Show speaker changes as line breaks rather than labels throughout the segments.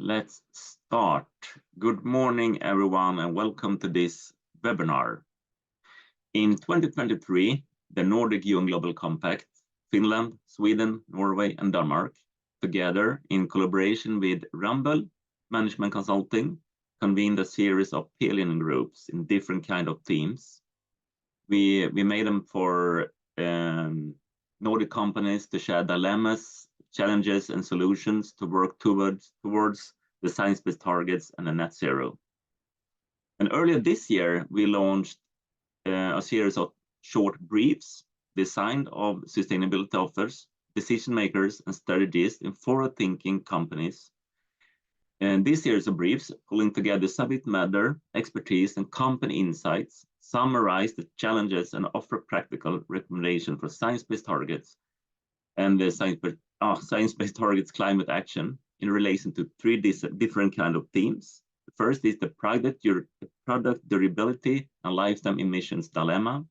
Let's start. Good morning, everyone, and welcome to this webinar. In 2023, the Nordic UN Global Compact, Finland, Sweden, Norway, and Denmark, together in collaboration with Rumble Management Consulting, convened a series of peer-learning groups in different kind of themes. We made them for Nordic companies to share dilemmas, challenges, and solutions to work towards the science-based targets and the net zero. And earlier this year, we launched a series of short briefs designed of sustainability authors, decision makers, and strategists in forward-thinking companies. And this series of briefs, pulling together subject matter, expertise, and company insights, summarize the challenges and offer practical recommendations for science-based targets and the science-based targets climate action in relation to three different kind of themes. The first is the product durability and lifetime emissions dilemma.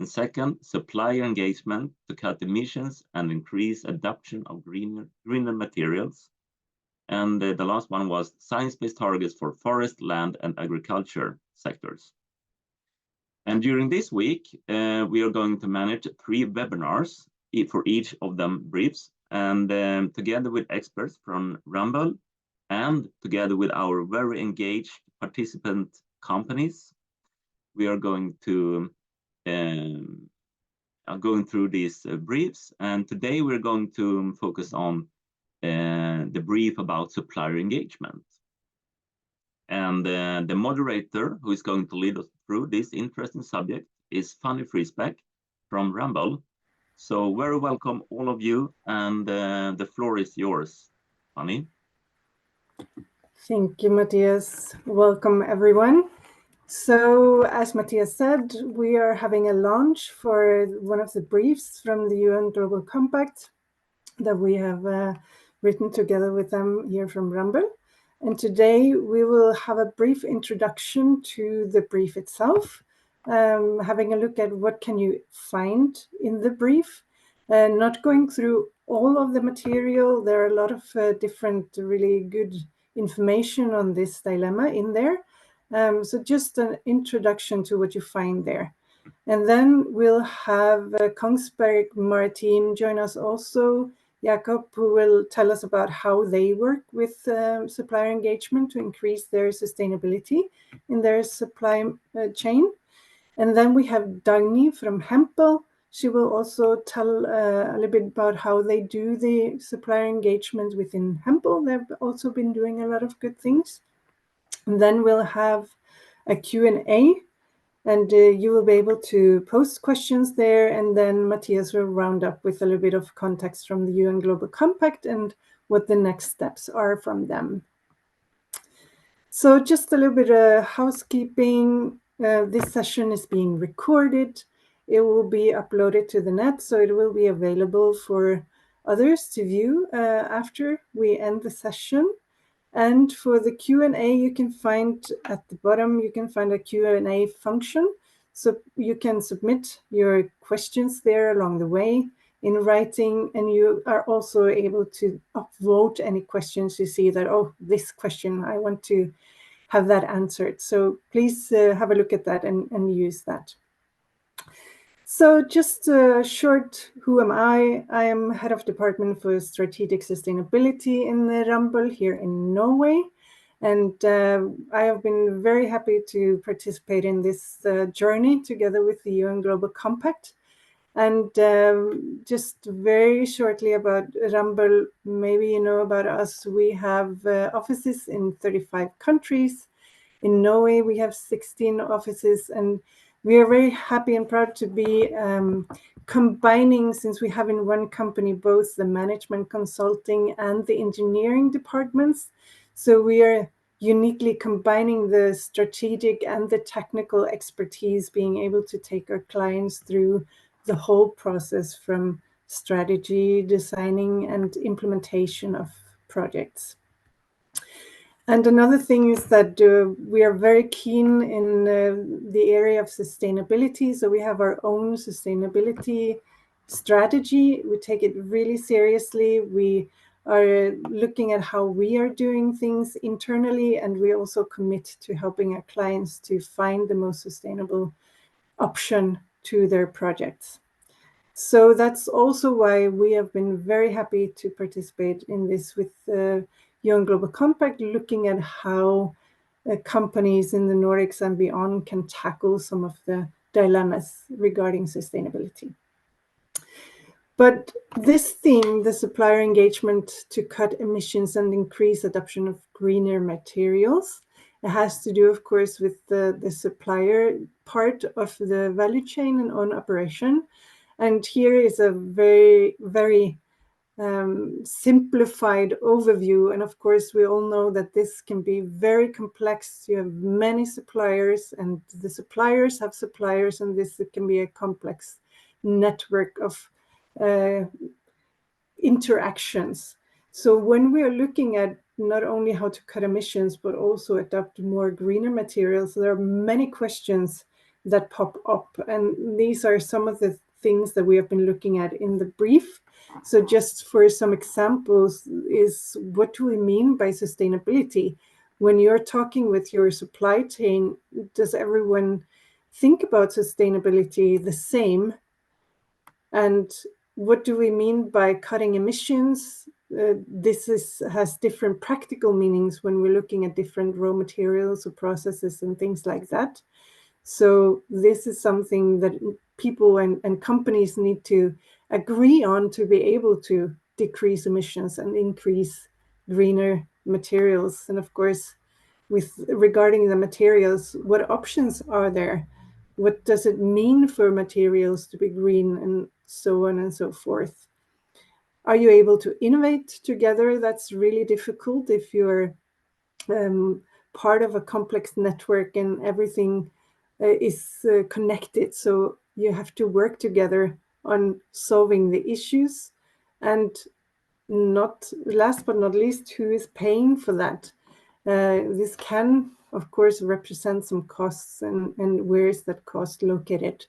And second, supplier engagement to cut emissions and increase adoption of greener materials. And the last one was science-based targets for forest, land, and agriculture sectors. And during this week, we are going to manage 3 webinars for each of them briefs. And together with experts from Rumble and together with our very engaged participant companies, we are going to going through these briefs. And today we're going to focus on the brief about supplier engagement. And the moderator who is going to lead us through this interesting subject is Fanny Friesbeck from Rumble. So very welcome all of you, and the floor is yours, Fanny.
Thank you, Matthias. Welcome, everyone. So, as Matthias said, we are having a launch for one of the briefs from the UN Global Compact that we have written together with them here from Rumble. And today we will have a brief introduction to the brief itself, having a look at what can you find in the brief, not going through all of the material. There are a lot of different really good information on this dilemma in there. So just an introduction to what you find there. And then we'll have Kongsberg Maritime join us also, Jakob, who will tell us about how they work with supplier engagement to increase their sustainability in their supply chain. And then we have Dagny from Hempel. She will also tell a little bit about how they do the supplier engagement within Hempel. They've also been doing a lot of good things. And then we'll have a Q&A, and you will be able to post questions there. And then Matthias will round up with a little bit of context from the UN Global Compact and what the next steps are from them. So just a little bit of housekeeping. This session is being recorded. It will be uploaded to the net, so it will be available for others to view after we end the session. And for the Q&A, you can find at the bottom, you can find a Q&A function. So you can submit your questions there along the way in writing, and you are also able to upvote any questions you see that, oh, this question, I want to have that answered. So please have a look at that and use that. So just a short, who am I? I am head of department for strategic sustainability in Rumble here in Norway. And I have been very happy to participate in this journey together with the UN Global Compact. And just very shortly about Rumble, maybe you know about us. We have offices in 35 countries. In Norway, we have 16 offices, and we are very happy and proud to be combining, since we have in one company both the management consulting and the engineering departments. So we are uniquely combining the strategic and the technical expertise, being able to take our clients through the whole process from strategy, designing, and implementation of projects. And another thing is that we are very keen in the area of sustainability. So we have our own sustainability strategy. We take it really seriously. We are looking at how we are doing things internally, and we also commit to helping our clients to find the most sustainable option to their projects. So that's also why we have been very happy to participate in this with the UN Global Compact, looking at how companies in the Nordics and beyond can tackle some of the dilemmas regarding sustainability. But this theme, the supplier engagement to cut emissions and increase adoption of greener materials, it has to do, of course, with the supplier part of the value chain and own operation. And here is a very, very simplified overview. And of course, we all know that this can be very complex. You have many suppliers, and the suppliers have suppliers, and this can be a complex network of interactions. So when we are looking at not only how to cut emissions, but also adopt more greener materials, there are many questions that pop up. And these are some of the things that we have been looking at in the brief. So just for some examples is, what do we mean by sustainability? When you're talking with your supply chain, does everyone think about sustainability the same? And what do we mean by cutting emissions? This has different practical meanings when we're looking at different raw materials or processes and things like that. So this is something that people and companies need to agree on to be able to decrease emissions and increase greener materials. And of course, regarding the materials, what options are there? What does it mean for materials to be green, and so on and so forth? Are you able to innovate together? That's really difficult if you're part of a complex network and everything is connected. So you have to work together on solving the issues. And not last but not least, who is paying for that? This can, of course, represent some costs, and where is that cost located?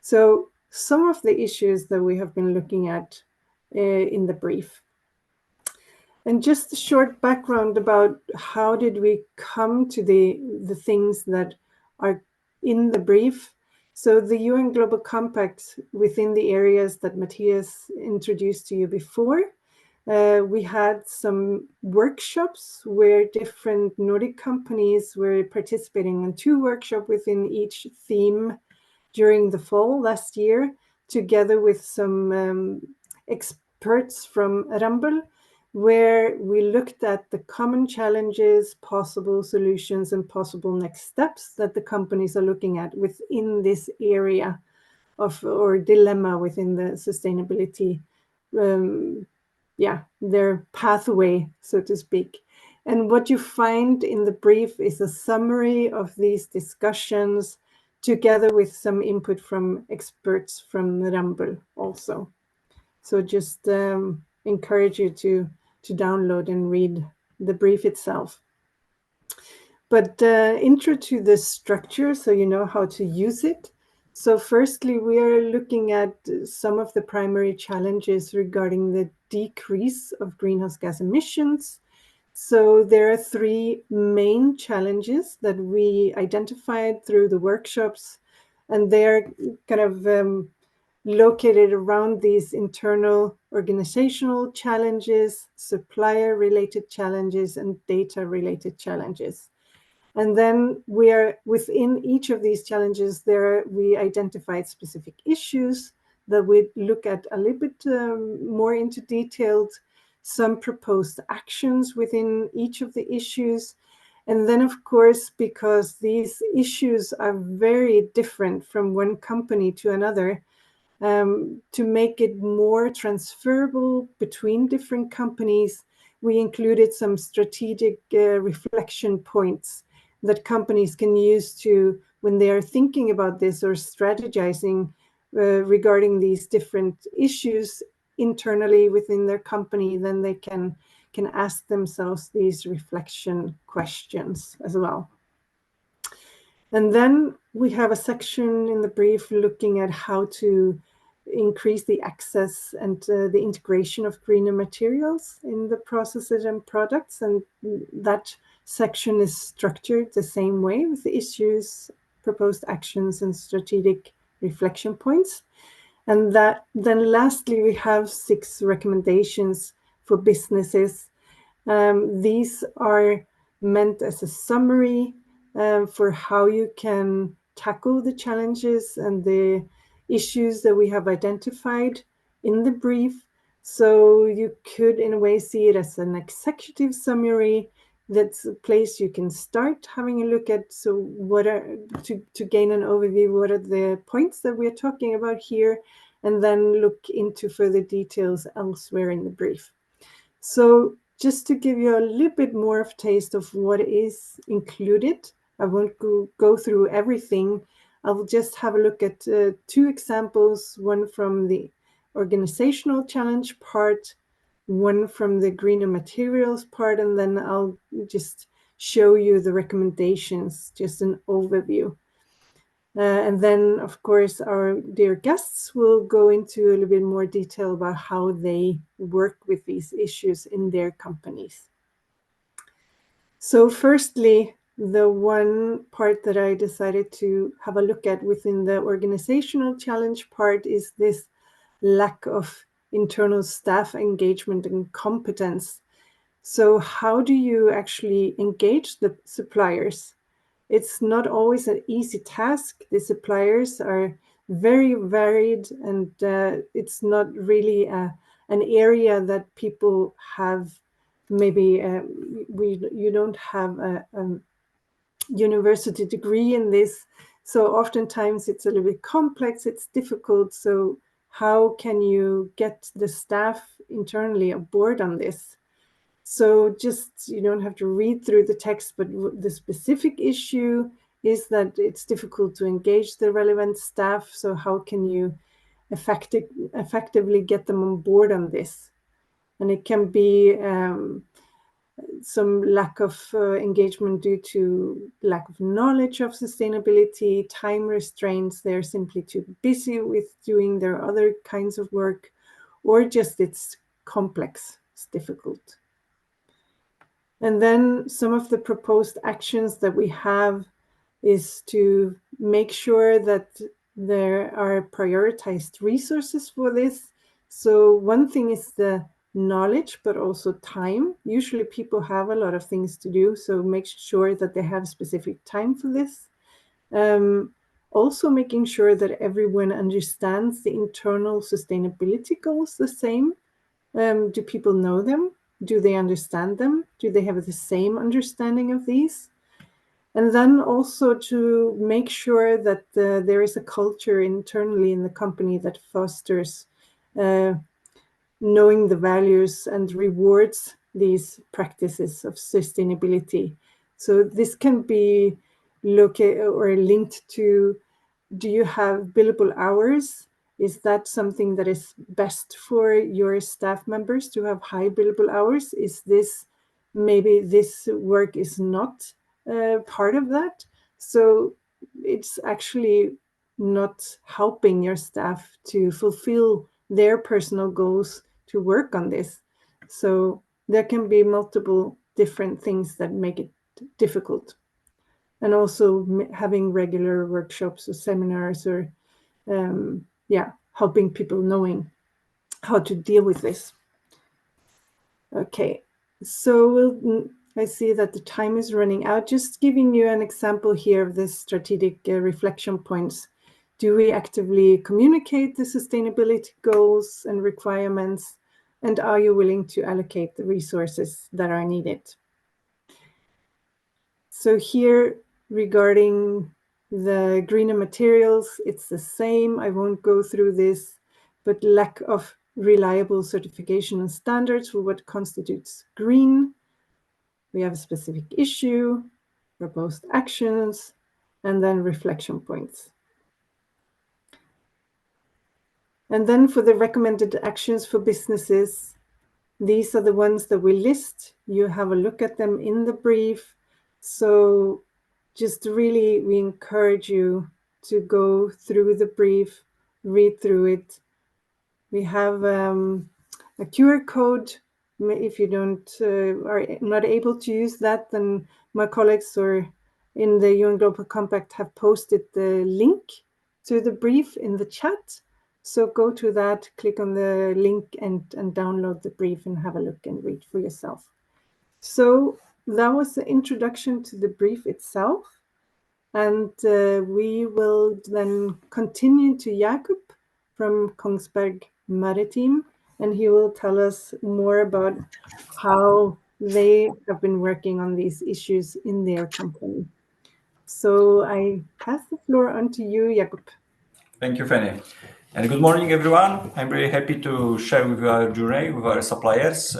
So some of the issues that we have been looking at in the brief. And just a short background about how did we come to the things that are in the brief. So the UN Global Compact, within the areas that Matthias introduced to you before, we had some workshops where different Nordic companies were participating in 2 workshops within each theme during the fall last year, together with some experts from Ramboll, where we looked at the common challenges, possible solutions, and possible next steps that the companies are looking at within this area of, or dilemma within the sustainability, their pathway, so to speak. And what you find in the brief is a summary of these discussions, together with some input from experts from Ramboll also. So just encourage you to download and read the brief itself. But intro to the structure, so you know how to use it. So firstly, we are looking at some of the primary challenges regarding the decrease of greenhouse gas emissions. So there are 3 main challenges that we identified through the workshops, and they're kind of located around these internal organizational challenges, supplier-related challenges, and data-related challenges. And then we are within each of these challenges, we identified specific issues that we look at a little bit more into detailed, some proposed actions within each of the issues. And then, of course, because these issues are very different from one company to another, to make it more transferable between different companies, we included some strategic reflection points that companies can use to, when they are thinking about this or strategizing regarding these different issues internally within their company, then they can ask themselves these reflection questions as well. And then we have a section in the brief looking at how to increase the access and the integration of greener materials in the processes and products. And that section is structured the same way, with the issues, proposed actions, and strategic reflection points. And then lastly, we have 6 recommendations for businesses. These are meant as a summary for how you can tackle the challenges and the issues that we have identified in the brief. So you could, in a way, see it as an executive summary. That's a place you can start having a look at. So what are, to gain an overview, what are the points that we're talking about here, and then look into further details elsewhere in the brief. So just to give you a little bit more of taste of what is included, I won't go through everything. I'll just have a look at 2 examples, one from the organizational challenge part, one from the greener materials part, and then I'll just show you the recommendations, just an overview. And then, of course, our dear guests will go into a little bit more detail about how they work with these issues in their companies. So firstly, the one part that I decided to have a look at within the organizational challenge part is this lack of internal staff engagement and competence. So how do you actually engage the suppliers? It's not always an easy task. The suppliers are very varied, and it's not really an area that people have. Maybe you don't have a university degree in this, so oftentimes it's a little bit complex. It's difficult. So how can you get the staff internally aboard on this? So just, you don't have to read through the text, but the specific issue is that it's difficult to engage the relevant staff. So how can you effectively get them on board on this? And it can be some lack of engagement due to lack of knowledge of sustainability, time restraints. They're simply too busy with doing their other kinds of work, or just it's complex, it's difficult. And then some of the proposed actions that we have is to make sure that there are prioritized resources for this. So one thing is the knowledge, but also time. Usually people have a lot of things to do, so make sure that they have specific time for this. Also making sure that everyone understands the internal sustainability goals the same. Do people know them? Do they understand them? Do they have the same understanding of these? And then also to make sure that there is a culture internally in the company that fosters knowing the values and rewards these practices of sustainability. So this can be located or linked to, do you have billable hours? Is that something that is best for your staff members to have high billable hours? Is this, maybe this work is not part of that? So it's actually not helping your staff to fulfill their personal goals to work on this. So there can be multiple different things that make it difficult. And also having regular workshops or seminars, or helping people knowing how to deal with this. Okay, so I see that the time is running out. Just giving you an example here of the strategic reflection points. Do we actively communicate the sustainability goals and requirements? And are you willing to allocate the resources that are needed? So here, regarding the greener materials, it's the same. I won't go through this, but lack of reliable certification and standards for what constitutes green. We have a specific issue, proposed actions, and then reflection points. And then for the recommended actions for businesses, these are the ones that we list. You have a look at them in the brief. So just really, we encourage you to go through the brief, read through it, We have a QR code. If you are not able to use that, then my colleagues or in the UN Global Compact have posted the link to the brief in the chat. So go to that, click on the link and download the brief and have a look and read for yourself. So that was the introduction to the brief itself. And we will then continue to Jakob from Kongsberg Maritime, and he will tell us more about how they have been working on these issues in their company. So I pass the floor on to you, Jakob.
Thank you, Fanny. And good morning, everyone. I'm very happy to share with you our journey with our suppliers.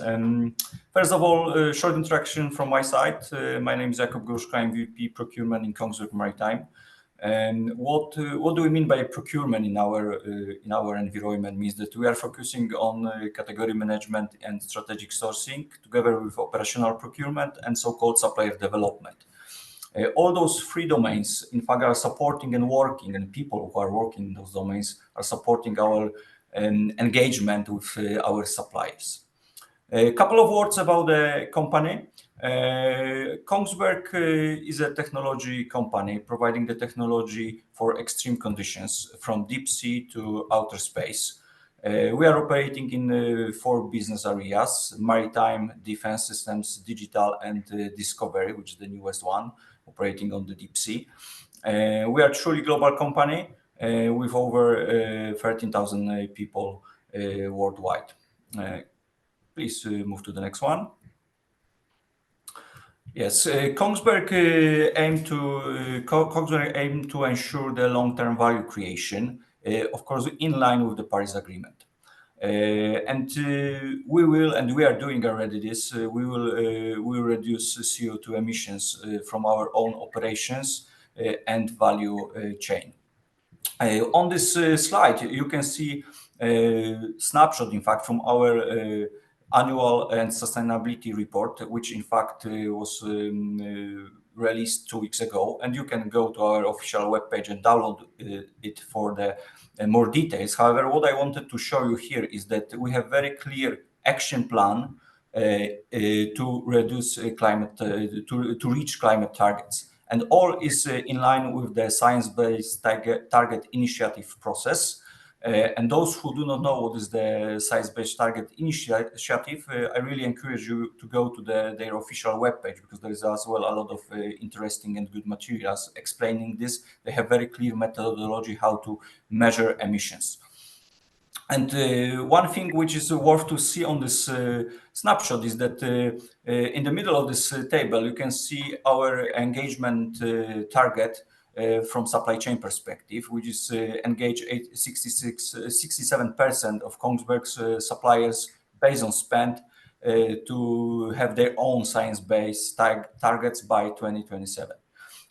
First of all, a short introduction from my side. My name is Jakob Gruszka. I'm VP Procurement in Kongsberg Maritime. And what do we mean by procurement in our environment? Means that we are focusing on category management and strategic sourcing together with operational procurement and so-called supplier development. All those three domains, in fact, are supporting and working, and people who are working in those domains are supporting our engagement with our suppliers. A couple of words about the company. Kongsberg is a technology company providing the technology for extreme conditions from deep sea to outer space. We are operating in 4 business areas: maritime, defense systems, digital, and discovery, which is the newest one, operating on the deep sea. We are a truly global company with over 13,000 people worldwide. Please move to the next one. Yes, Kongsberg aim to ensure the long-term value creation, of course, in line with the Paris Agreement. We are doing already this. We will reduce CO2 emissions from our own operations and value chain. On this slide, you can see a snapshot, in fact, from our annual and sustainability report, which in fact was released 2 weeks ago. And you can go to our official webpage and download it for the more details. However, what I wanted to show you here is that we have very clear action plan to reduce to reach climate targets. And all is in line with the Science-Based Target Initiative process. And those who do not know what is the Science-Based Target Initiative, I really encourage you to go to their official webpage, because there is as well a lot of interesting and good materials explaining this. They have very clear methodology how to measure emissions. And one thing which is worth to see on this snapshot is that in the middle of this table, you can see our engagement target from supply chain perspective, which is engage 67% of Kongsberg's suppliers based on spend to have their own science-based targets by 2027.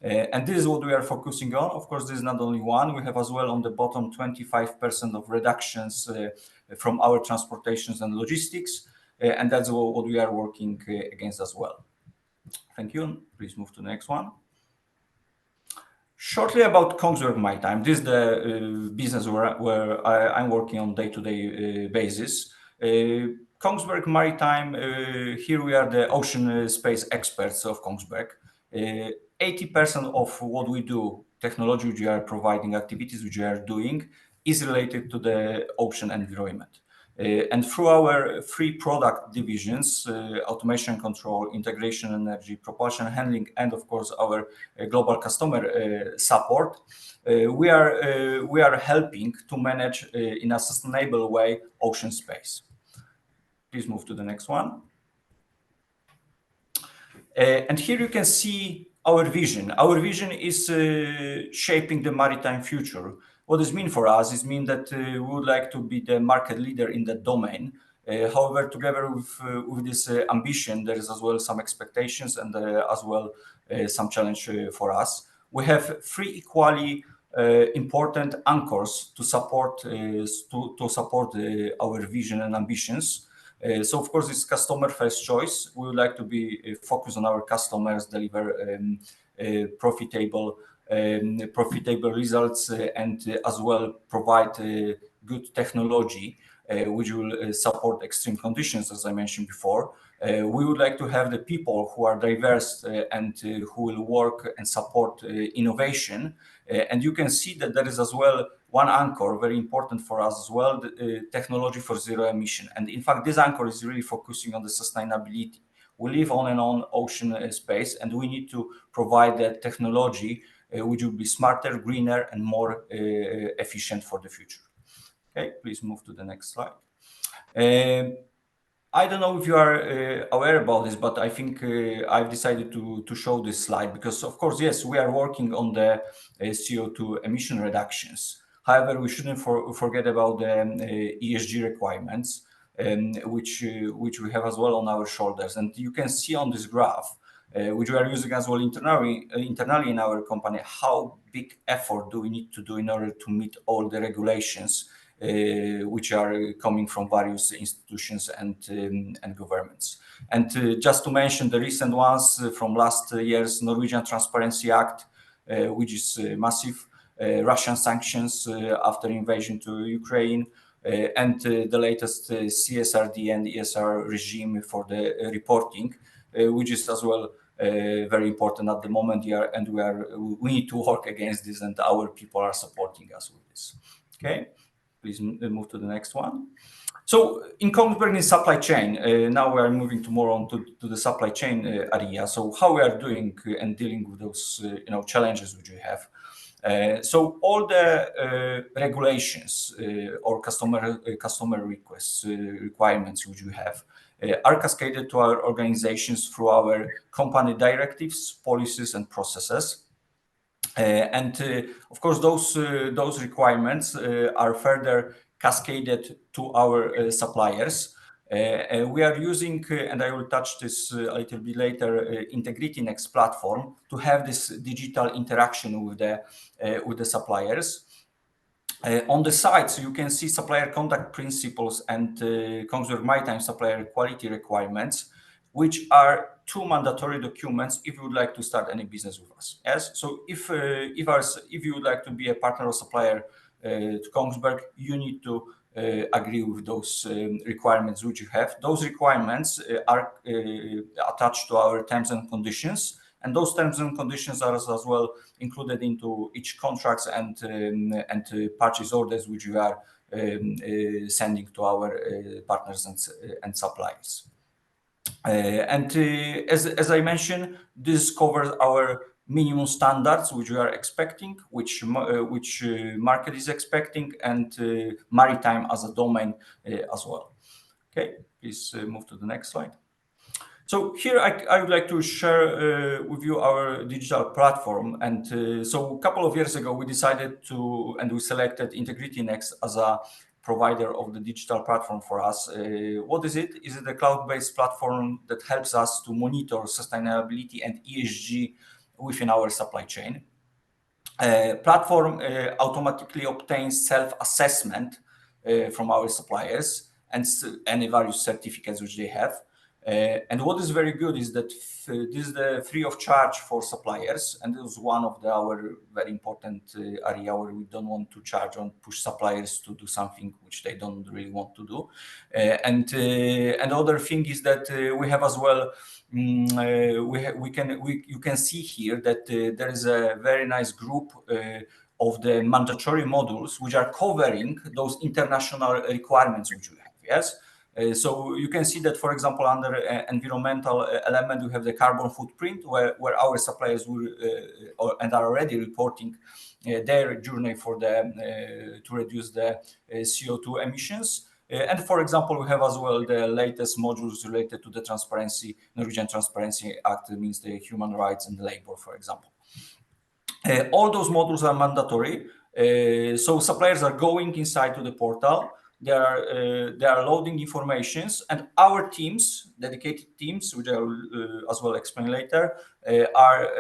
And this is what we are focusing on. Of course, this is not only one. We have as well on the bottom 25% of reductions from our transportations and logistics. And that's what we are working against as well. Thank you. Please move to the next one. Shortly about Kongsberg Maritime. This is the business where I'm working on day-to-day basis. Kongsberg Maritime, here we are the ocean space experts of Kongsberg. 80% of what we do, technology which we are providing, activities which we are doing, is related to the ocean environment. And through our 3 product divisions, automation control, integration energy, propulsion handling, and of course our global customer support, we are helping to manage in a sustainable way ocean space. Please move to the next one. And here you can see our vision. Our vision is shaping the maritime future. What does it mean for us? It means that we would like to be the market leader in that domain. However, together with this ambition, there is as well some expectations and as well some challenge for us. We have 3 equally important anchors to support our vision and ambitions. So of course, it's customer first choice. We would like to be focused on our customers, deliver profitable results, and as well provide good technology. which will support extreme conditions, as I mentioned before. We would like to have the people who are diverse and who will work and support innovation. And you can see that there is as well one anchor, very important for us as well, the technology for zero emission. And in fact, this anchor is really focusing on the sustainability. We live on and on ocean space, and we need to provide that technology which will be smarter, greener, and more efficient for the future. Okay, please move to the next slide. I don't know if you are aware about this, but I think I've decided to show this slide because, of course, yes, we are working on the CO2 emission reductions. However, we shouldn't forget about the ESG requirements, which we have as well on our shoulders. And you can see on this graph, which we are using as well internally in our company, how big effort do we need to do in order to meet all the regulations which are coming from various institutions and governments. And just to mention the recent ones from last year's Norwegian Transparency Act, which is massive, Russian sanctions after invasion to Ukraine, and the latest CSRD and ESR regime for the reporting, which is as well very important at the moment here, and we need to work against this, and our people are supporting us with this. Okay. Please move to the next one. So in Kongsberg in supply chain, now we are moving more on to the supply chain area. So how we are doing and dealing with those challenges which we have. So all the regulations or customer requests, requirements which we have are cascaded to our organizations through our company directives, policies, and processes. And of course, those requirements are further cascaded to our suppliers. We are using, and I will touch this a little bit later, originating platform to have this digital interaction with the suppliers. On the side, so you can see supplier conduct principles and Kongsberg Maritime supplier quality requirements, which are two mandatory documents if you would like to start any business with us. Yes, so if you would like to be a partner or supplier to Kongsberg, you need to agree with those requirements which you have. Those requirements are attached to our terms and conditions, and those terms and conditions are as well included into each contracts and purchase orders which we are sending to our partners and suppliers. As I mentioned, this covers our minimum standards which we are expecting, which market is expecting, and maritime as a domain as well. Okay, please move to the next slide. So here I would like to share with you our digital platform. And so a couple of years ago, we decided to, and we selected Integrity Next as a provider of the digital platform for us. What is it? Is it a cloud-based platform that helps us to monitor sustainability and ESG within our supply chain? Platform automatically obtains self-assessment from our suppliers and any various certificates which they have. And what is very good is that this is the free of charge for suppliers, and this is one of our very important area where we don't want to charge on push suppliers to do something which they don't really want to do. And other thing is that we have as well. You can see here that there is a very nice group of the mandatory modules which are covering those international requirements which we have. Yes. So you can see that, for example, under environmental element, we have the carbon footprint, where our suppliers will and are already reporting their journey for to reduce the CO2 emissions. And for example, we have as well the latest modules related to the Norwegian Transparency Act, means the human rights and labor, for example. All those modules are mandatory. So suppliers are going inside to the portal. They are loading informations, and our teams, dedicated teams, which I will as well explain later, are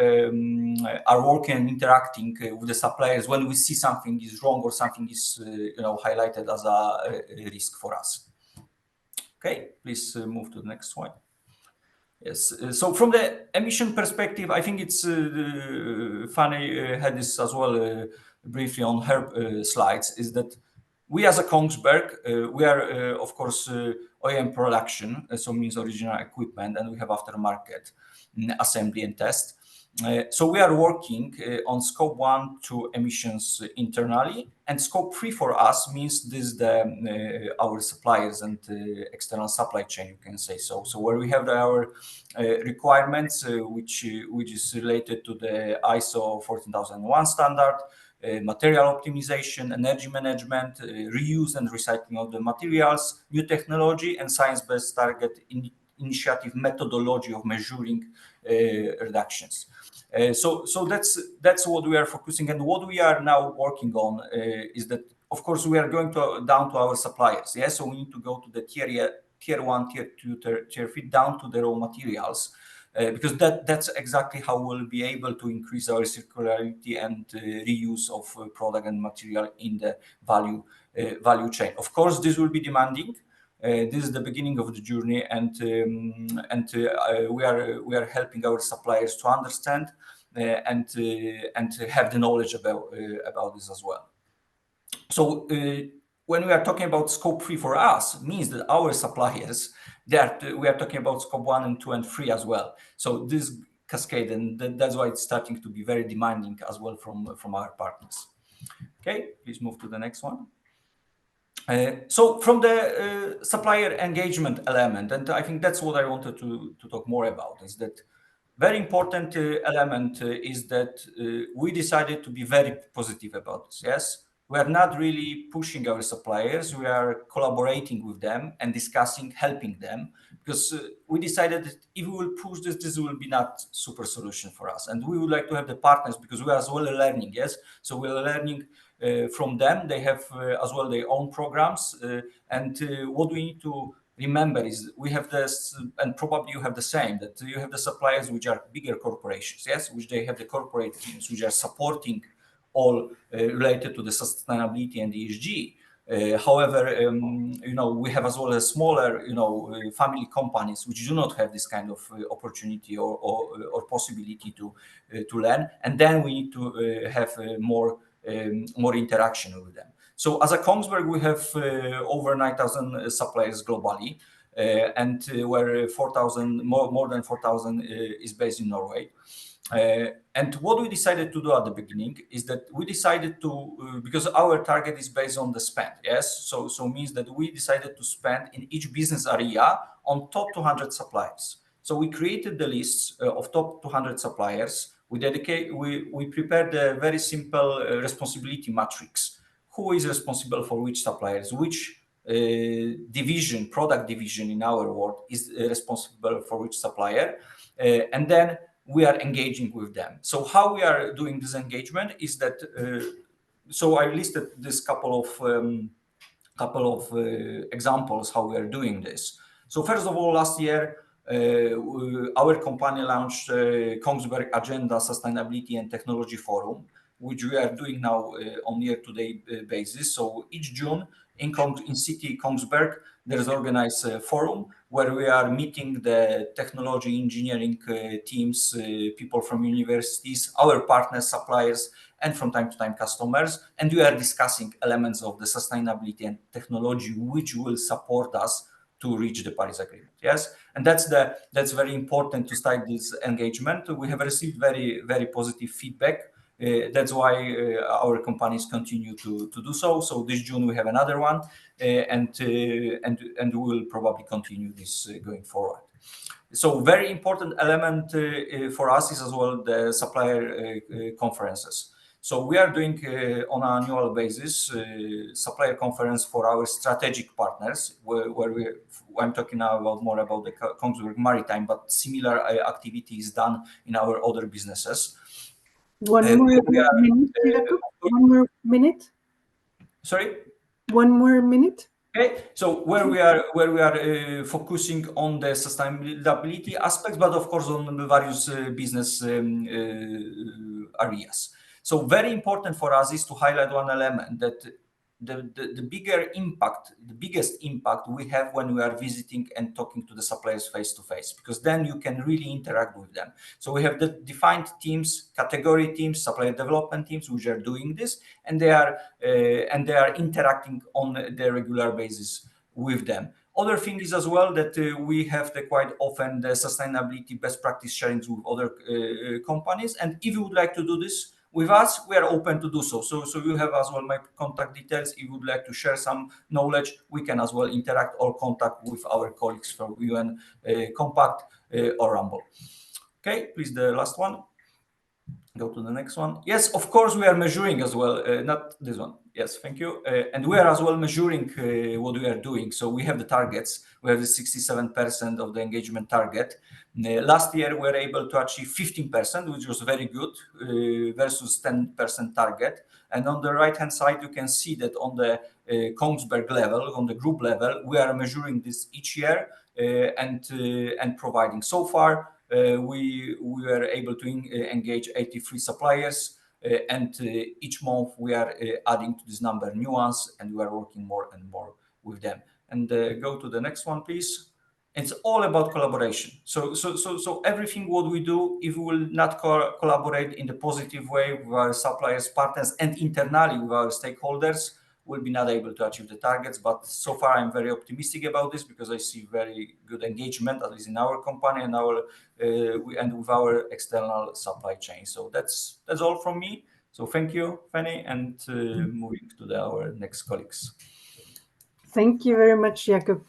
working and interacting with the suppliers when we see something is wrong or something is highlighted as a risk for us. Okay, please move to the next slide. Yes. So from the emission perspective, I think it's Fanny had this as well briefly on her slides, is that We as a Kongsberg, we are of course OEM production, so means original equipment, and we have aftermarket assembly and test. So we are working on scope 1 to emissions internally, and scope 3 for us means this our suppliers and external supply chain, you can say so. So where we have our requirements, which is related to the ISO 14001 standard, material optimization, energy management, reuse and recycling of the materials, new technology, and science-based target initiative methodology of measuring reductions. So that's what we are focusing, and what we are now working on is that, of course, we are going down to our suppliers. Yes, so we need to go to the tier 1, tier 2, tier 3, down to the raw materials. Because that's exactly how we'll be able to increase our circularity and reuse of product and material in the value chain. Of course, this will be demanding. This is the beginning of the journey, and we are helping our suppliers to understand and have the knowledge about this as well. So when we are talking about scope 3 for us, means that our suppliers, we are talking about scope 1 and 2 and 3 as well. So this cascade, and that's why it's starting to be very demanding as well from our partners. Okay, please move to the next one. So from the supplier engagement element, and I think that's what I wanted to talk more about, is that very important element is that we decided to be very positive about this. Yes, we are not really pushing our suppliers. We are collaborating with them and discussing, helping them, because we decided that if we will push this, this will be not super solution for us. And we would like to have the partners, because we are as well learning. Yes, so we are learning from them. They have as well their own programs, and what we need to remember is we have this, and probably you have the same, that you have the suppliers which are bigger corporations, yes, which they have the corporate teams which are supporting all related to the sustainability and ESG. However, you know, we have as well as smaller, you know, family companies which do not have this kind of opportunity or possibility to learn, and then we need to have more interaction with them. So as a Kongsberg, we have over 9,000 suppliers globally, and where 4,000, more than 4,000 is based in Norway. And what we decided to do at the beginning is that we decided to, because our target is based on the spend, yes? So means that we decided to spend in each business area on top 200 suppliers. So we created the lists of top 200 suppliers. We prepared a very simple responsibility matrix. Who is responsible for which suppliers, which division, product division in our world is responsible for which supplier, and then we are engaging with them. So how we are doing this engagement is that, so I listed this couple of examples how we are doing this. So first of all, last year, our company launched Kongsberg Agenda Sustainability and Technology Forum, which we are doing now on year-to-date basis. So each June in city Kongsberg, there is organized a forum where we are meeting the technology engineering teams, people from universities, our partners, suppliers, and from time to time customers, and we are discussing elements of the sustainability and technology which will support us to reach the Paris Agreement. Yes, and that's very important to start this engagement. We have received very, very positive feedback. That's why our companies continue to do so. So this June we have another one, and we will probably continue this going forward. So very important element for us is as well the supplier conferences. So we are doing on an annual basis supplier conference for our strategic partners, where I'm talking now more about the Kongsberg Maritime, but similar activity is done in our other businesses.
One more minute.
Sorry?
1 more minute.
Okay, so where we are focusing on the sustainability aspects, but of course on the various business areas. So very important for us is to highlight one element, that the bigger impact, the biggest impact we have when we are visiting and talking to the suppliers face to face, because then you can really interact with them. So we have the defined teams, category teams, supplier development teams, which are doing this, and they are interacting on the regular basis with them. Other thing is as well that we have quite often the sustainability best practice sharings with other companies, and if you would like to do this with us, we are open to do so. So you have as well my contact details. If you would like to share some knowledge, we can as well interact or contact with our colleagues from UN Compact or Rumble. Okay, please, the last one. Go to the next one. Yes, of course, we are measuring as well, not this one. Yes, thank you. And we are as well measuring what we are doing. So we have the targets. We have the 67% of the engagement target. Last year, we were able to achieve 15%, which was very good, versus 10% target. And on the right-hand side, you can see that on the Kongsberg level, on the group level, we are measuring this each year and providing. So far, we were able to engage 83 suppliers, and each month we are adding to this number new ones, and we are working more and more with them. And go to the next one, please. It's all about collaboration. So everything what we do, if we will not collaborate in the positive way with our suppliers, partners, and internally with our stakeholders, we'll be not able to achieve the targets. But so far, I'm very optimistic about this because I see very good engagement, at least in our company and our and with our external supply chain. So that's all from me. So thank you, Fanny, and moving to our next colleagues.
Thank you very much, Jakub.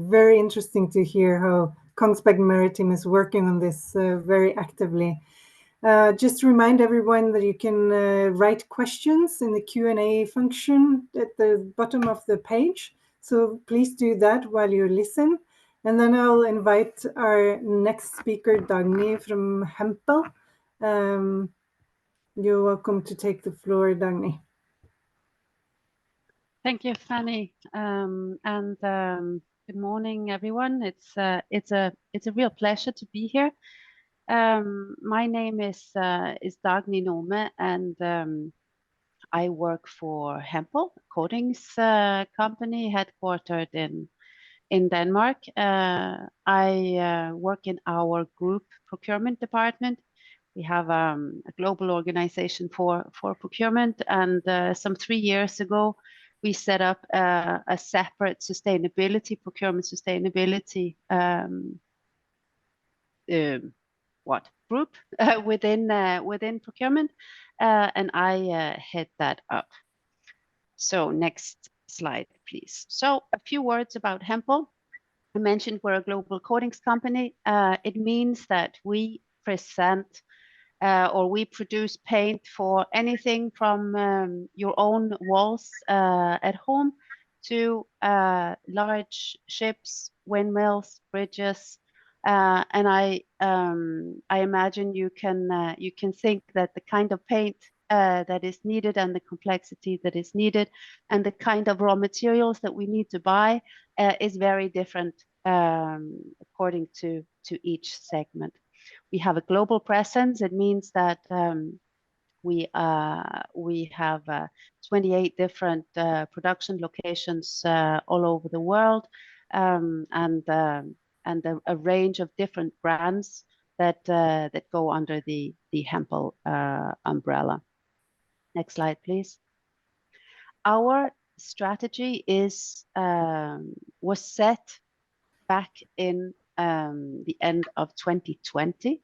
Very interesting to hear how Kongsberg Maritime is working on this very actively. Just to remind everyone that you can write questions in the Q&A function at the bottom of the page. So please do that while you listen. And then I'll invite our next speaker, Dagny from Hempel. You're welcome to take the floor, Dagny.
Thank you, Fanny, good morning, everyone. It's a real pleasure to be here. My name is Dagny Nome, and I work for Hempel, a coatings company headquartered in Denmark. I work in our group procurement department. We have a global organization for procurement, and some 3 years ago, we set up a separate procurement sustainability group within procurement, and I head that up. So next slide, please. So a few words about Hempel. I mentioned we're a global coatings company. It means that we present or we produce paint for anything from your own walls at home to large ships, windmills, bridges, and I imagine you can think that the kind of paint that is needed and the complexity that is needed and the kind of raw materials that we need to buy is very different according to each segment. We have a global presence. It means that we have 28 different production locations all over the world, and a range of different brands that go under the Hempel umbrella. Next slide, please. Our strategy was set back in the end of 2020.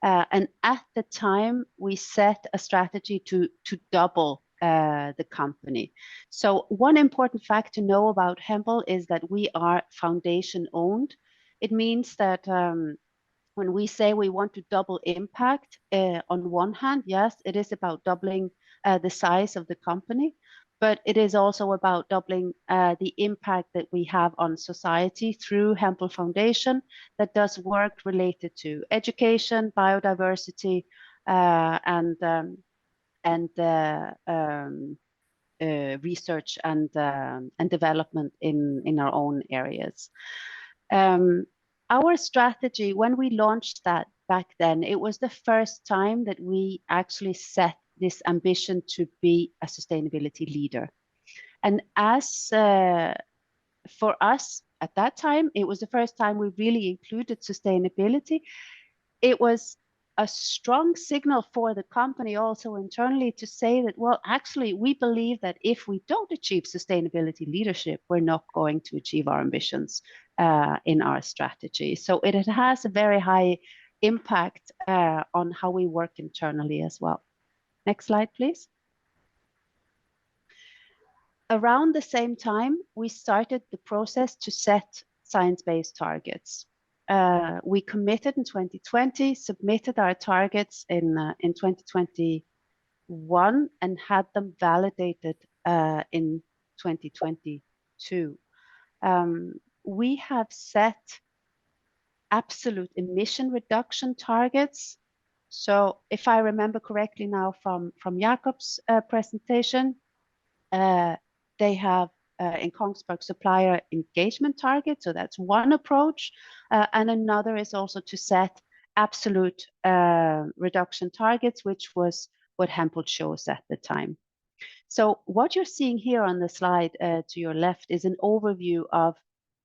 And at the time, we set a strategy to double the company. So one important fact to know about Hempel is that we are foundation owned. It means that when we say we want to double impact, on one hand, yes, it is about doubling the size of the company, but it is also about doubling the impact that we have on society through Hempel Foundation that does work related to education, biodiversity, and research and development in our own areas. Our strategy, when we launched that back then, it was the first time that we actually set this ambition to be a sustainability leader. And as for us at that time, it was the first time we really included sustainability. It was a strong signal for the company also internally to say that, well, actually, we believe that if we don't achieve sustainability leadership, we're not going to achieve our ambitions in our strategy. So it has a very high impact on how we work internally as well. Next slide, please. Around the same time, we started the process to set science-based targets. We committed in 2020, submitted our targets in 2021, and had them validated in 2022. We have set absolute emission reduction targets. So if I remember correctly now from Jakob's presentation, they have in Kongsberg supplier engagement target. So that's one approach. And another is also to set absolute reduction targets, which was what Hempel chose at the time. So what you're seeing here on the slide to your left is an overview of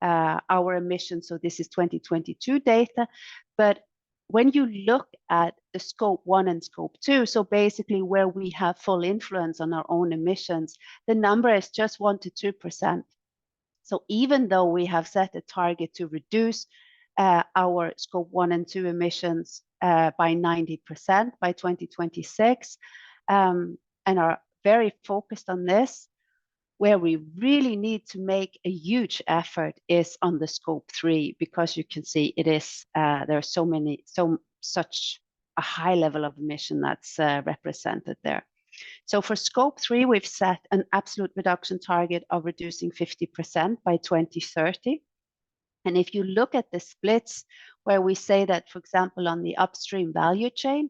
our emissions. So this is 2022 data, but when you look at the scope 1 and scope 2, so basically where we have full influence on our own emissions, the number is just 1 to 2%. So even though we have set a target to reduce our scope 1 and 2 emissions by 90% by 2026, and are very focused on this, where we really need to make a huge effort is on the scope 3, because you can see it is there are such a high level of emission that's represented there. So for scope 3, we've set an absolute reduction target of reducing 50% by 2030. And if you look at the splits where we say that, for example, on the upstream value chain,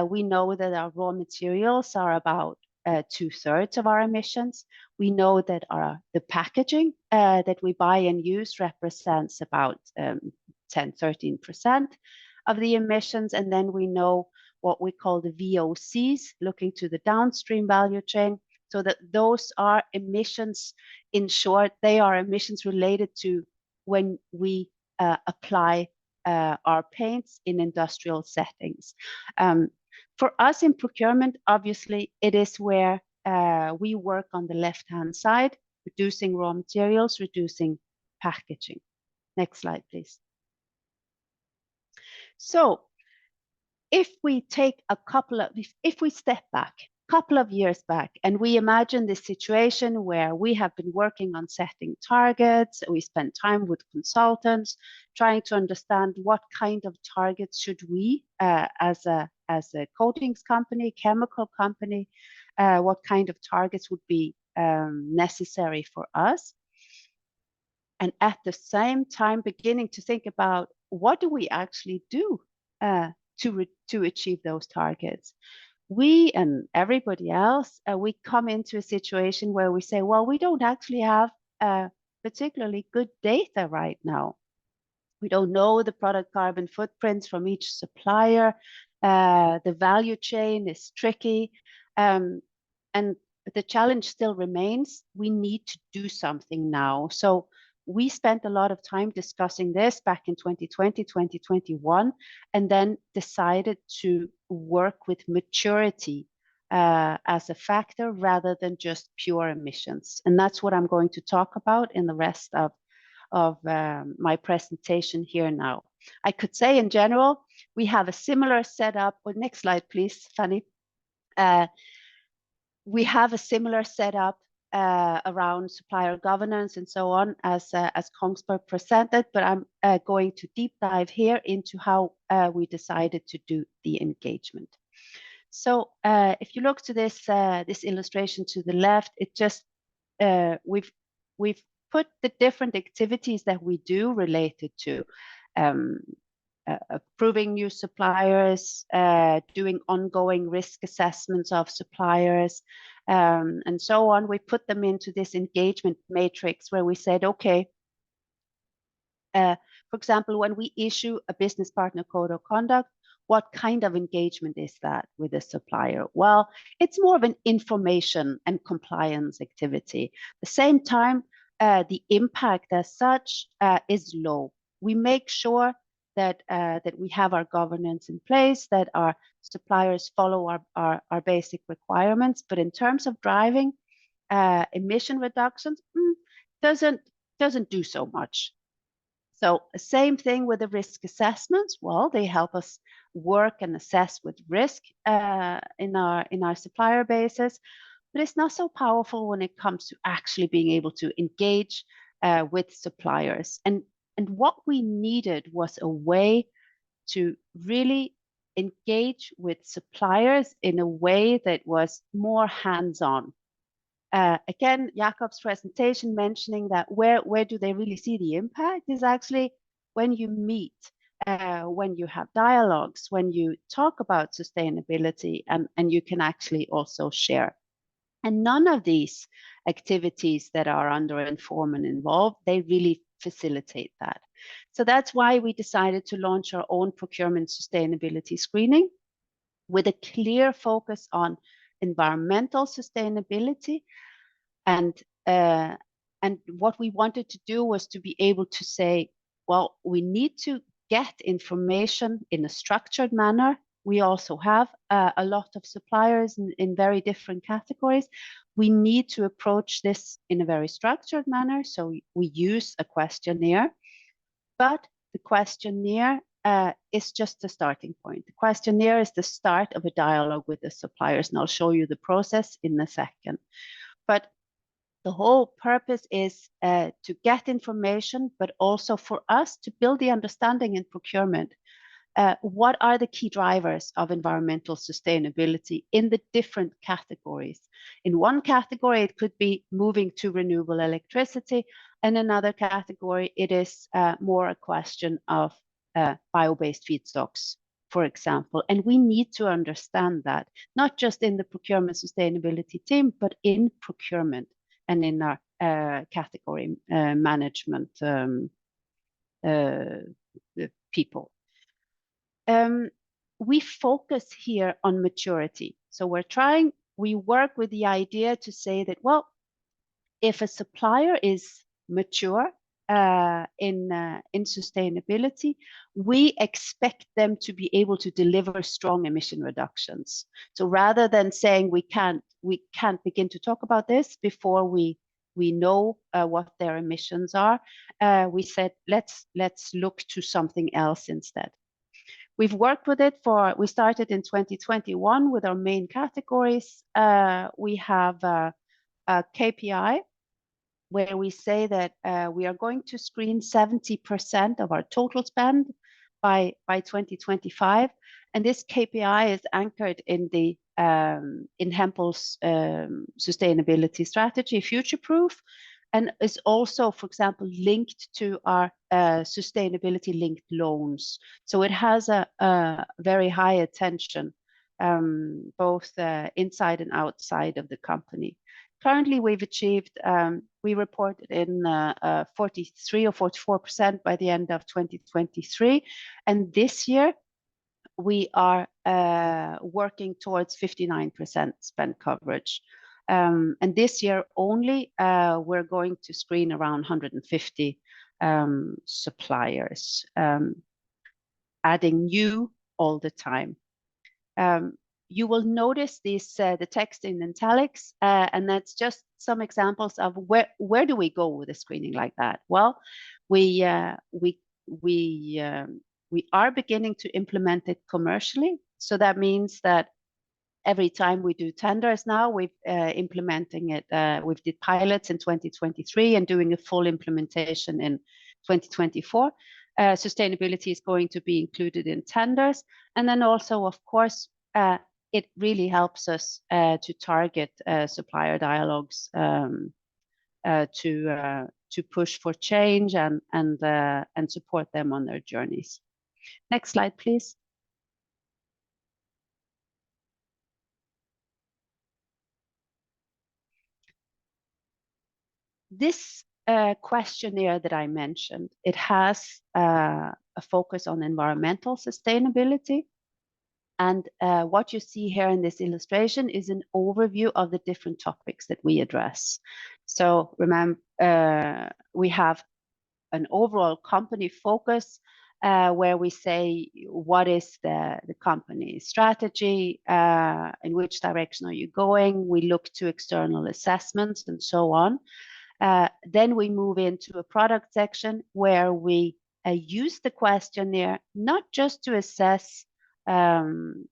we know that our raw materials are about 2/3 of our emissions. We know that the packaging that we buy and use represents about 10-13% of the emissions. And then we know what we call the VOCs, looking to the downstream value chain. So that those are emissions, in short, they are emissions related to when we apply our paints in industrial settings. For us in procurement, obviously, it is where we work on the left-hand side, reducing raw materials, reducing packaging. Next slide, please. So if we take if we step back, couple of years back, and we imagine this situation where we have been working on setting targets, we spent time with consultants trying to understand what kind of targets should we as a coatings company, chemical company, what kind of targets would be necessary for us, and at the same time beginning to think about what do we actually do to achieve those targets. We and everybody else, we come into a situation where we say, well, we don't actually have particularly good data right now. We don't know the product carbon footprints from each supplier. The value chain is tricky. And the challenge still remains. We need to do something now. So we spent a lot of time discussing this back in 2020, 2021, and then decided to work with maturity as a factor rather than just pure emissions. And that's what I'm going to talk about in the rest of my presentation here now. I could say in general, we have a similar setup. Well, next slide, please, Fanny. We have a similar setup around supplier governance and so on as Kongsberg presented, but I'm going to deep dive here into how we decided to do the engagement. So if you look to this this illustration to the left, it just we've put the different activities that we do related to approving new suppliers, doing ongoing risk assessments of suppliers, and so on. We put them into this engagement matrix where we said, okay, for example, when we issue a business partner code of conduct, what kind of engagement is that with a supplier? Well, it's more of an information and compliance activity. At the same time, the impact as such is low. We make sure that we have our governance in place, that our suppliers follow our basic requirements. But in terms of driving emission reductions, doesn't do so much. So same thing with the risk assessments. Well, they help us work and assess with risk in our supplier bases, but it's not so powerful when it comes to actually being able to engage with suppliers. And what we needed was a way to really engage with suppliers in a way that was more hands-on. Again, Jakob's presentation mentioning that where do they really see the impact is actually when you meet, when you have dialogues, when you talk about sustainability, and you can actually also share. And none of these activities that are under Inform and Involve, they really facilitate that. So that's why we decided to launch our own procurement sustainability screening with a clear focus on environmental sustainability. And what we wanted to do was to be able to say, well, we need to get information in a structured manner. We also have a lot of suppliers in very different categories. We need to approach this in a very structured manner. So we use a questionnaire, but the questionnaire is just a starting point. The questionnaire is the start of a dialogue with the suppliers, and I'll show you the process in a second. But the whole purpose is to get information, but also for us to build the understanding in procurement. What are the key drivers of environmental sustainability in the different categories? In one category, it could be moving to renewable electricity. In another category, it is more a question of bio-based feedstocks, for example. And we need to understand that, not just in the procurement sustainability team, but in procurement and in our category management people. We focus here on maturity. So we work with the idea to say that, well, if a supplier is mature in sustainability, we expect them to be able to deliver strong emission reductions. So rather than saying we can't begin to talk about this before we know what their emissions are, we said let's look to something else instead. We've worked with it we started in 2021 with our main categories. We have a KPI where we say that we are going to screen 70% of our total spend by 2025. And this KPI is anchored in the in Hempel's sustainability strategy, Future Proof, and is also, for example, linked to our sustainability linked loans. So it has a very high attention, both inside and outside of the company. Currently, we've achieved, we reported in 43 or 44% by the end of 2023. And this year, we are working towards 59% spend coverage. And this year only, we're going to screen around 150 suppliers, adding new all the time. You will notice this, the text in italics, and that's just some examples of where do we go with a screening like that? Well, we are beginning to implement it commercially. So that means that every time we do tenders now, we've implementing it. We did pilots in 2023 and doing a full implementation in 2024. Sustainability is going to be included in tenders, and then also, of course, it really helps us to target supplier dialogues to push for change and support them on their journeys. Next slide, please. This questionnaire that I mentioned, it has a focus on environmental sustainability. And what you see here in this illustration is an overview of the different topics that we address. So remember, we have an overall company focus where we say what is the company strategy, in which direction are you going. We look to external assessments and so on. Then we move into a product section where we use the questionnaire not just to assess the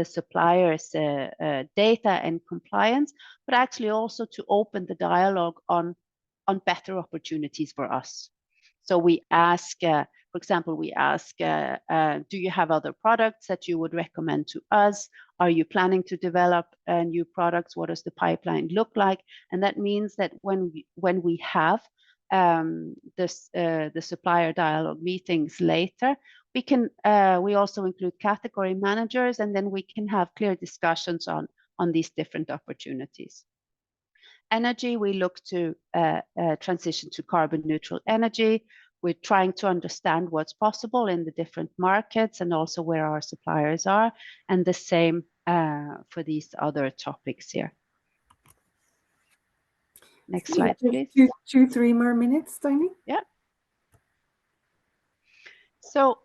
supplier's data and compliance, but actually also to open the dialogue on better opportunities for us. So we ask, for example, do you have other products that you would recommend to us? Are you planning to develop new products? What does the pipeline look like? And that means that when we have the supplier dialogue meetings later, we also include category managers, and then we can have clear discussions on these different opportunities. Energy, we look to transition to carbon neutral energy. We're trying to understand what's possible in the different markets and also where our suppliers are, and the same for these other topics here. Next slide, please.
2-3 more minutes, Steini.
Yeah. So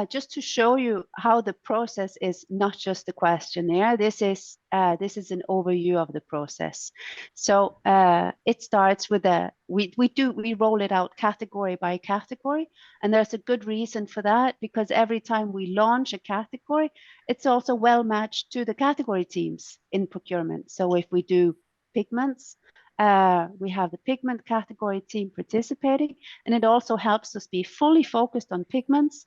just to show you how the process is not just a questionnaire, this is an overview of the process. So it starts with we roll it out category by category, and there's a good reason for that, because every time we launch a category, it's also well matched to the category teams in procurement. So if we do pigments, we have the pigment category team participating, and it also helps us be fully focused on pigments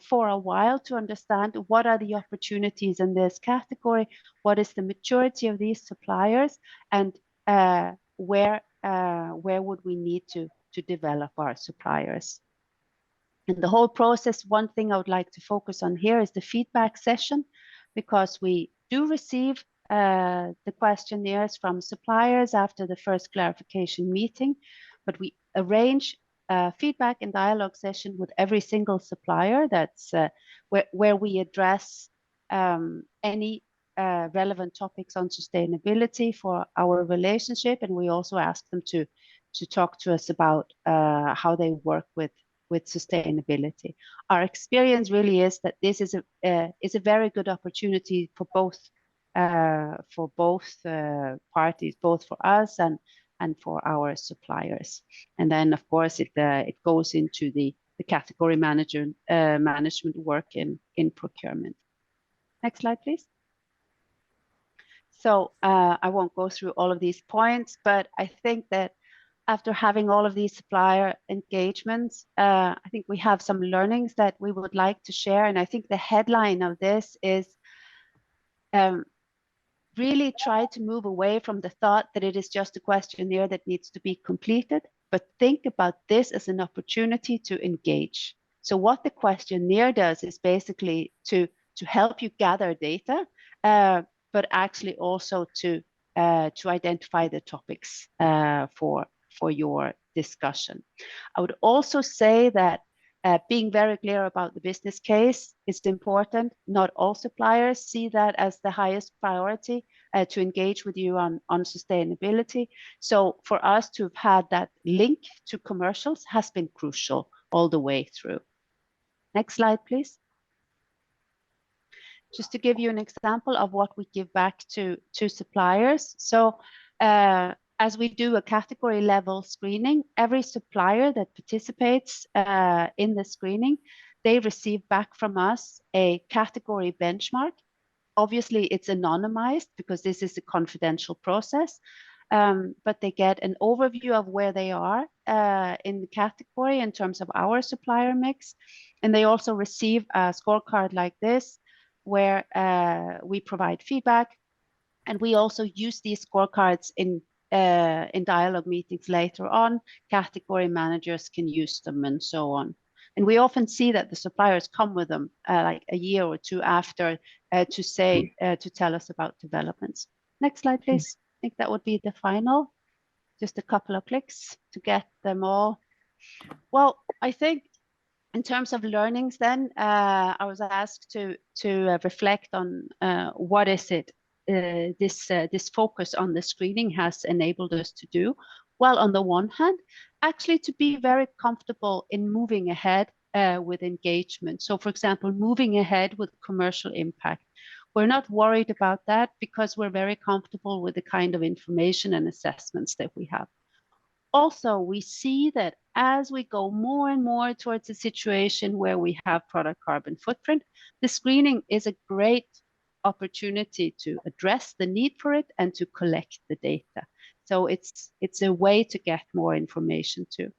for a while to understand what are the opportunities in this category, what is the maturity of these suppliers, and where would we need to develop our suppliers. And the whole process, one thing I would like to focus on here is the feedback session, because we do receive the questionnaires from suppliers after the first clarification meeting, but we arrange a feedback and dialogue session with every single supplier. That's where we address any relevant topics on sustainability for our relationship, and we also ask them to talk to us about how they work with sustainability. Our experience really is that this is a very good opportunity for both parties, both for us and for our suppliers. And then, of course, it goes into the category management work in procurement. Next slide, please. So I won't go through all of these points, but I think that after having all of these supplier engagements, I think we have some learnings that we would like to share. And I think the headline of this is really try to move away from the thought that it is just a questionnaire that needs to be completed, but think about this as an opportunity to engage. So what the questionnaire does is basically to help you gather data, but actually also to identify the topics for your discussion. I would also say that being very clear about the business case is important. Not all suppliers see that as the highest priority to engage with you on sustainability. So for us to have had that link to commercials has been crucial all the way through. Next slide, please. Just to give you an example of what we give back to suppliers. So as we do a category level screening, every supplier that participates in the screening, they receive back from us a category benchmark. Obviously, it's anonymized because this is a confidential process, but they get an overview of where they are in the category in terms of our supplier mix. And they also receive a scorecard like this, where we provide feedback. And we also use these scorecards in dialogue meetings later on. Category managers can use them and so on. And we often see that the suppliers come with them like a year or two after to tell us about developments. Next slide, please. I think that would be the final. Just a couple of clicks to get them all. Well, I think In terms of learnings, then I was asked to reflect on what is it this focus on the screening has enabled us to do. Well, on the one hand, actually to be very comfortable in moving ahead with engagement. So, for example, moving ahead with commercial impact. We're not worried about that because we're very comfortable with the kind of information and assessments that we have. Also, we see that as we go more and more towards a situation where we have product carbon footprint, the screening is a great opportunity to address the need for it and to collect the data. So it's a way to get more information too.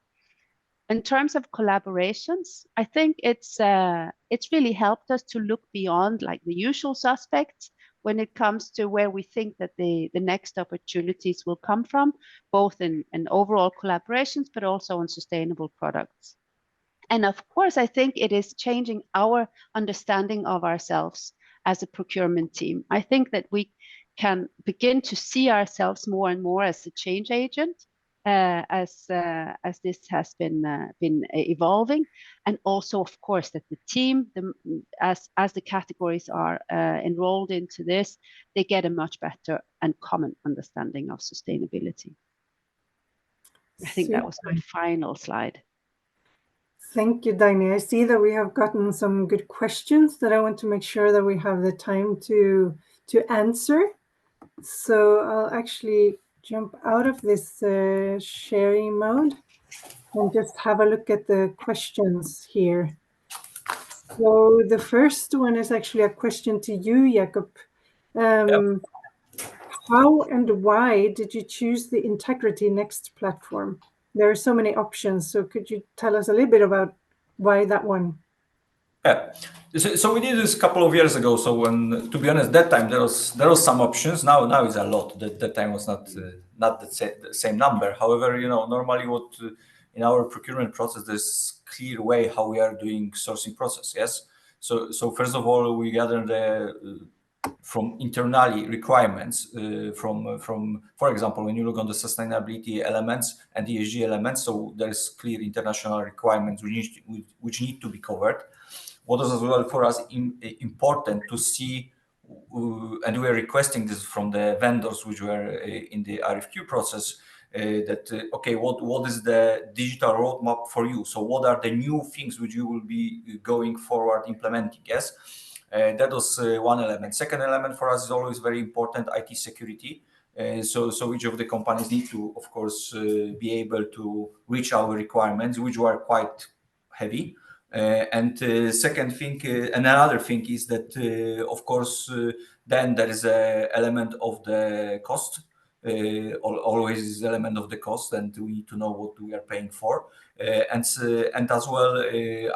In terms of collaborations, I think it's really helped us to look beyond like the usual suspects when it comes to where we think that the next opportunities will come from, both in overall collaborations, but also on sustainable products. And of course, I think it is changing our understanding of ourselves as a procurement team. I think that we can begin to see ourselves more and more as a change agent as this has been evolving, and also, of course, that the team, as the categories are enrolled into this, they get a much better and common understanding of sustainability. I think that was my final slide.
Thank you, Dagny. I see that we have gotten some good questions that I want to make sure that we have the time to answer. So I'll actually jump out of this sharing mode and just have a look at the questions here. So the first one is actually a question to you, Jakob. How and why did you choose the Integrity Next platform? There are so many options, so could you tell us a little bit about why that one?
Yeah, so we did this a couple of years ago. So when, to be honest, that time there was some options. Now it's a lot. That time was not the same number. However, normally what in our procurement process, there's clear way how we are doing sourcing process. Yes. So first of all, we gather the from internally requirements from for example, when you look on the sustainability elements and ESG elements, so there's clear international requirements which need to be covered. What is as well for us important to see, and we are requesting this from the vendors which were in the RFQ process, that okay, what is the digital roadmap for you? So what are the new things which you will be going forward implementing? Yes. That was one element. Second element for us is always very important, IT security. So each of the companies need to, of course, be able to reach our requirements, which were quite heavy. And second thing, another thing is that, of course, then there is an element of the cost. Always is element of the cost, and we need to know what we are paying for. And as well,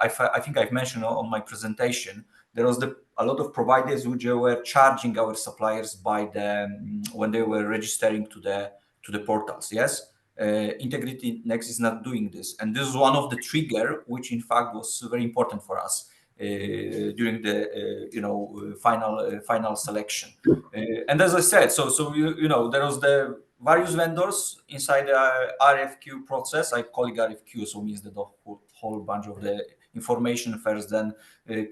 I think I've mentioned on my presentation, there was a lot of providers which were charging our suppliers by when they were registering to the portals. Yes. Integrity Next is not doing this, and this is one of the trigger which in fact was very important for us during the final selection. And as I said, so there was the various vendors inside the RFQ process. I call it RFQ, so means that the whole bunch of the information first, then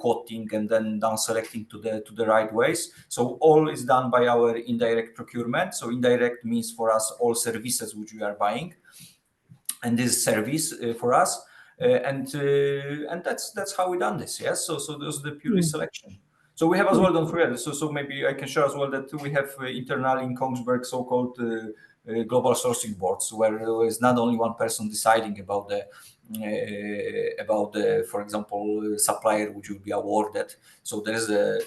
quoting, and then down selecting to the right ways. So all is done by our indirect procurement. So indirect means for us all services which we are buying, and this service for us, and that's how we done this. Yes. So there's the purely selection. So we have as well done for so maybe I can share as well that we have internally in Kongsberg so-called global sourcing boards, where there is not only one person deciding about the for example, supplier which will be awarded. So there is a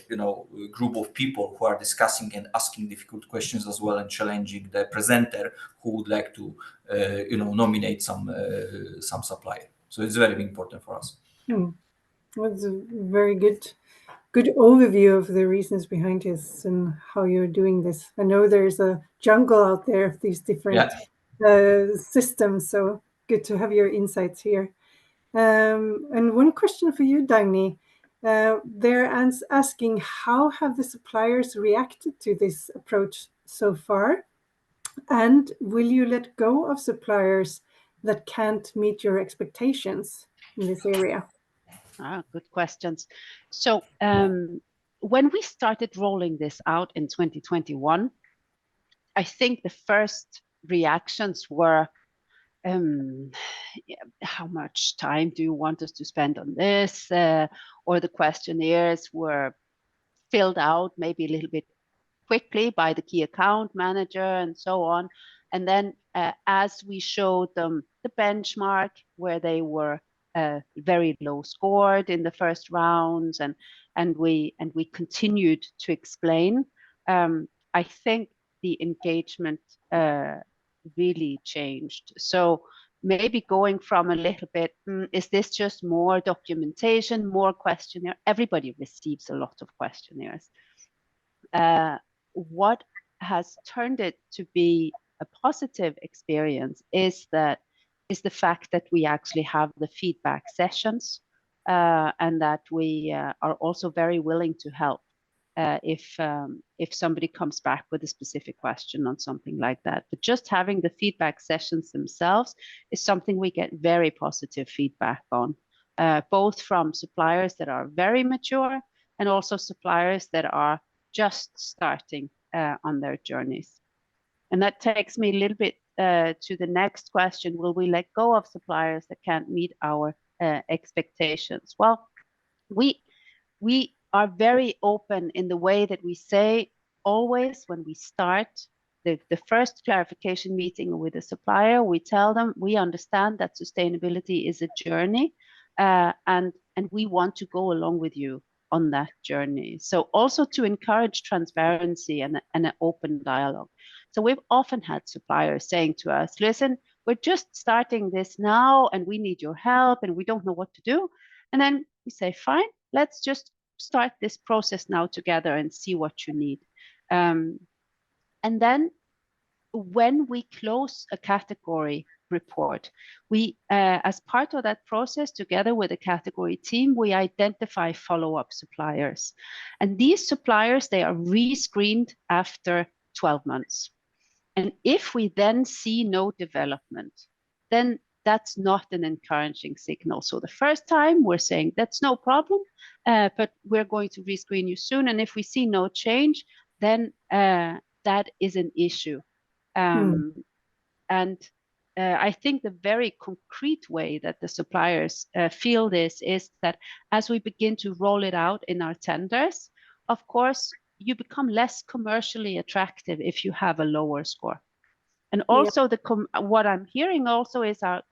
group of people who are discussing and asking difficult questions as well, and challenging the presenter who would like to nominate some supplier. So it's very important for us.
That's a very good overview of the reasons behind this and how you're doing this. I know there's a jungle out there of these different systems, so good to have your insights here. And one question for you, Dagny. They're asking, how have the suppliers reacted to this approach so far? And will you let go of suppliers that can't meet your expectations in this area?
Good questions. So when we started rolling this out in 2021, I think the first reactions were, how much time do you want us to spend on this? Or the questionnaires were filled out maybe a little bit quickly by the key account manager and so on. And then as we showed them the benchmark where they were very low scored in the first rounds, and we continued to explain, I think the engagement really changed. So maybe going from a little bit, is this just more documentation, more questionnaire? Everybody receives a lot of questionnaires. What has turned it to be a positive experience is the fact that we actually have the feedback sessions, and that we are also very willing to help if somebody comes back with a specific question on something like that. But just having the feedback sessions themselves is something we get very positive feedback on, both from suppliers that are very mature and also suppliers that are just starting on their journeys. And that takes me a little bit to the next question: will we let go of suppliers that can't meet our expectations? Well, we are very open in the way that we say always when we start the first clarification meeting with a supplier, we tell them we understand that sustainability is a journey, and we want to go along with you on that journey. So also to encourage transparency and an open dialogue. So we've often had suppliers saying to us, listen, we're just starting this now and we need your help and we don't know what to do. And then we say, fine, let's just start this process now together and see what you need. And then when we close a category report, we, as part of that process, together with the category team, we identify follow-up suppliers. And these suppliers, they are re-screened after 12 months. And if we then see no development, then that's not an encouraging signal. So the first time we're saying that's no problem, but we're going to rescreen you soon. And if we see no change, then that is an issue. And I think the very concrete way that the suppliers feel this is that as we begin to roll it out in our tenders, of course, you become less commercially attractive if you have a lower score. And also what I'm hearing also is our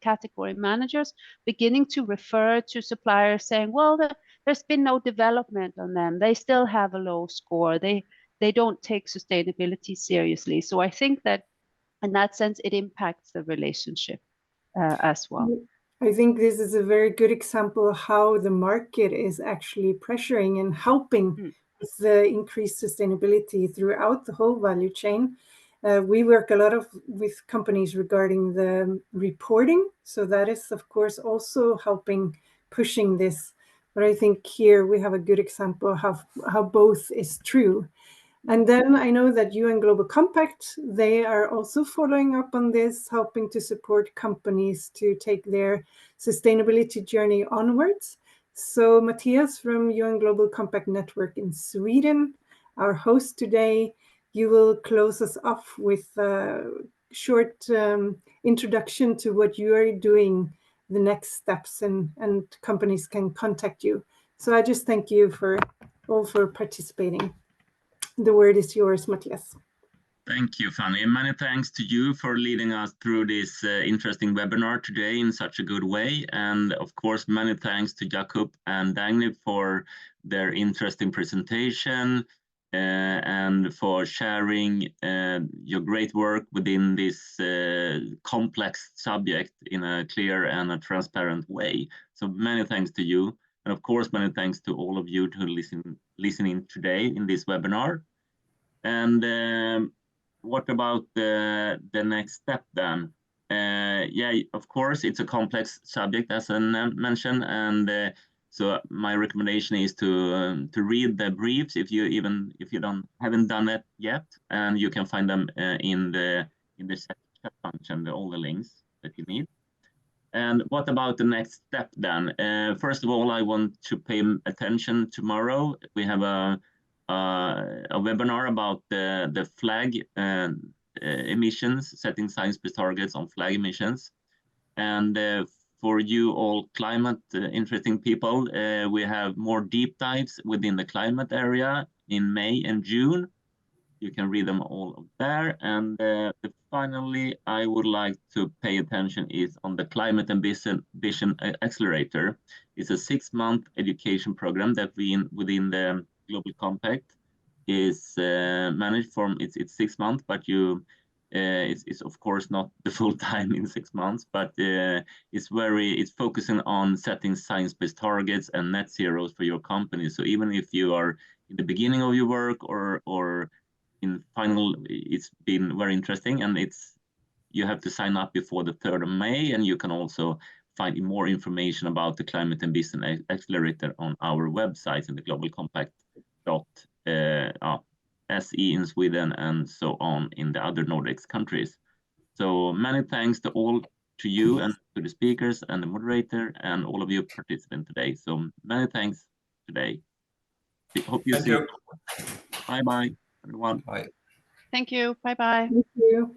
category managers beginning to refer to suppliers saying, well, there's been no development on them. They still have a low score. They don't take sustainability seriously. So I think that in that sense, it impacts the relationship as well.
I think this is a very good example of how the market is actually pressuring and helping with the increased sustainability throughout the whole value chain. We work a lot with companies regarding the reporting. So that is, of course, also helping pushing this. But I think here we have a good example of how both is true. And then I know that UN Global Compact, they are also following up on this, helping to support companies to take their sustainability journey onwards. So Matthias from UN Global Compact Network in Sweden, our host today, you will close us off with a short introduction to what you are doing, the next steps, and companies can contact you. So I just thank you for participating. The word is yours, Matthias.
Thank you, Fanny. And many thanks to you for leading us through this interesting webinar today in such a good way. And of course, many thanks to Jakob and Dagny for their interesting presentation and for sharing your great work within this complex subject in a clear and a transparent way. So many thanks to you. And of course, many thanks to all of you who listening today in this webinar. And what about the next step then? Yeah, of course, it's a complex subject, as I mentioned, and so my recommendation is to read the briefs if you haven't done it yet, and you can find them in the chat function, all the links that you need. And what about the next step then? First of all, I want to pay attention tomorrow. We have a webinar about the flag emissions, setting science-based targets on flag emissions. And for you all climate interesting people, we have more deep dives within the climate area in May and June. You can read them all there. And finally, I would like to pay attention is on the Climate Ambition Accelerator. It's a 6-month education program that within the Global Compact is managed from, it's 6 months, but it's of course not the full time in 6 months, but it's focusing on setting science-based targets and net zeros for your company. So even if you are in the beginning of your work or in final, it's been very interesting, and you have to sign up before the 3rd of May, and you can also find more information about the Climate Ambition Accelerator on our website in the Global Compact SE in Sweden and so on in the other Nordics countries. So many thanks to you and to the speakers and the moderator and all of you participants today. So many thanks today. Hope you see you. Bye bye, everyone.
Bye.
Thank you. Bye bye.
Thank you.